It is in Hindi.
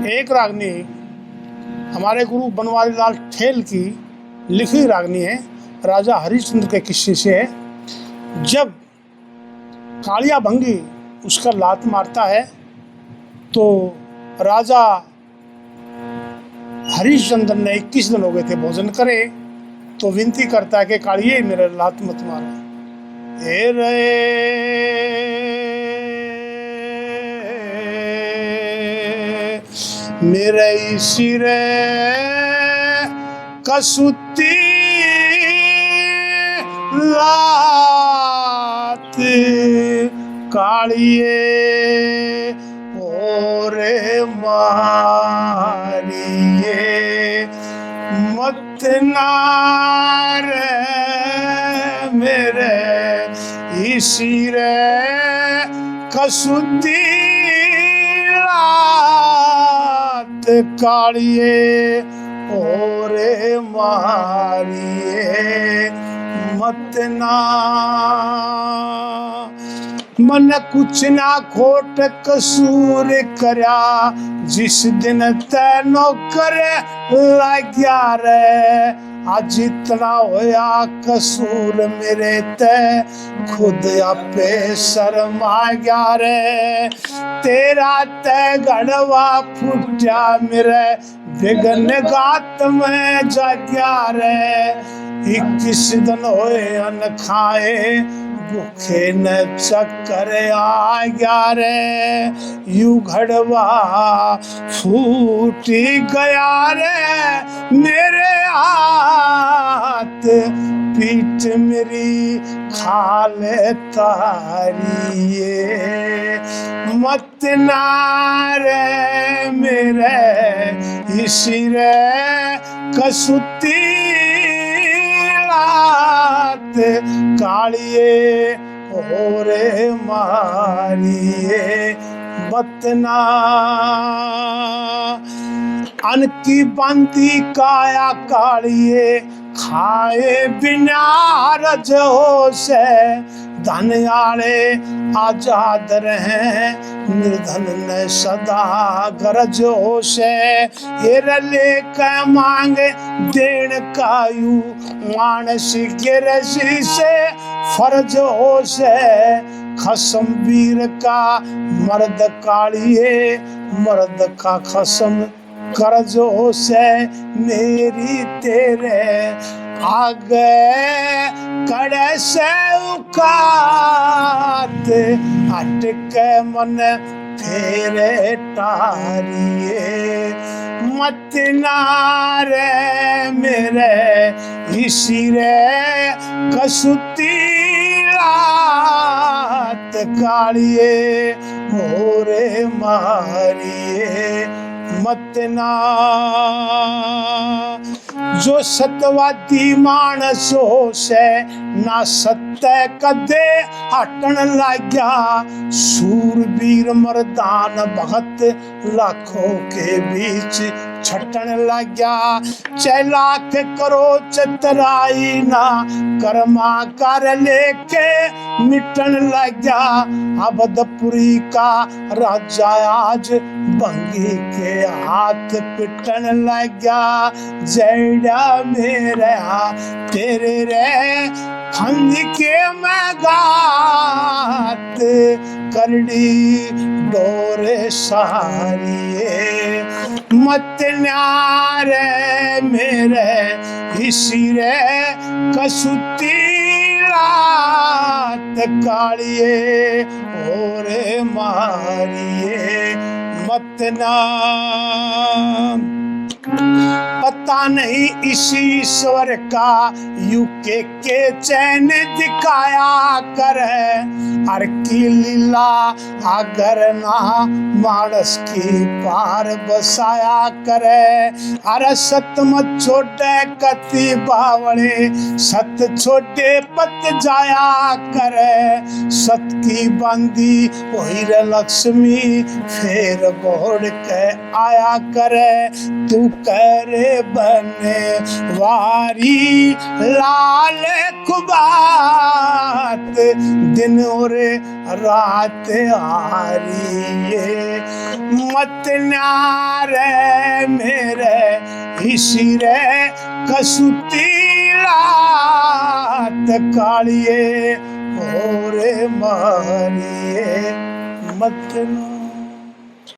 एक रागनी हमारे गुरु बनवारी लाल ठेल की लिखी रागनी है, राजा हरिश्चंद्र के किस्से से है। जब कालिया भंगी उसका लात मारता है तो राजा हरिश्चंद्र ने 21 दिन हो गए थे भोजन करे, तो विनती करता है कि कालिए मेरा लात मत मारो। हे रे मेरे सिरे कसुती लात कालिए ओरे मारिए मत नारे मेरे इसी रे कसुती लात कालिए ओरे मारिए मत ना। मन कुछ ना खोट कसूर करया, जिस दिन तैनो करे लाग्या रे। आज इतना होया कसूर मेरे ते खुद आपे शर्मा गया रे। तेरा ते गड़वा फुटा मेरे बिगन गात में जाग्या रे। 21 दिन होए अन खाए भूखे न चक्कर आ गया रे। यू घड़वा फूट गया रे मेरे हाथ पीठ मेरी खाले तारिए मत नारे मेरे इसी रे कसुती लात कालिए ओरे मारिए बतना। अन की बंदी काया कालिए खाए बिना रज होश। धन आले आजाद रहे निर्धन ने सदा गरज होश। ये रले का मांगे देन कायु मानस गिरसी से फर्ज होश। खसम वीर का मर्द कालिए मर्द का खसम कर्ज होश। मेरी तेरे आगे कड़े से उकात अटक मन फेरे टारिए मत नारे मेरे इसी रे कसुती लात कालिए मोरे मारिए मत ना। जो सतवादी मानसों से ना सत्य कदे हटन लाग्या। सूरवीर मर्दान भगत लाखों के बीच छटन लाग्या। चैलाक करो चतराई ना कर्मा कर लेके मिटन लाग्या। अवधपुरी का राजा आज भंगी के हाथ पिटन लाग्या। जैडा मेरे तेरे रे खंड के मैं गात करड़ी डोरे सारिए मत न्यारे मेरे इसी रे कसुती लात कालिए ओरे मारिए मत ना। पता नहीं इसी ईश्वर का यूके के चैन दिखाया कर। हर की लीला अगर ना मानस की पार बसाया करे। अरे सत मत छोटे कति बावड़े सत छोटे पत जाया करे। सत की बंदी वही रे लक्ष्मी फिर बोड़ के आया करे। तू करे बने वारी लाल कुबात दिन और रात आ रही है मत न्यारे मेरे हिसी रे कसुतीला कालिए और मारिए मत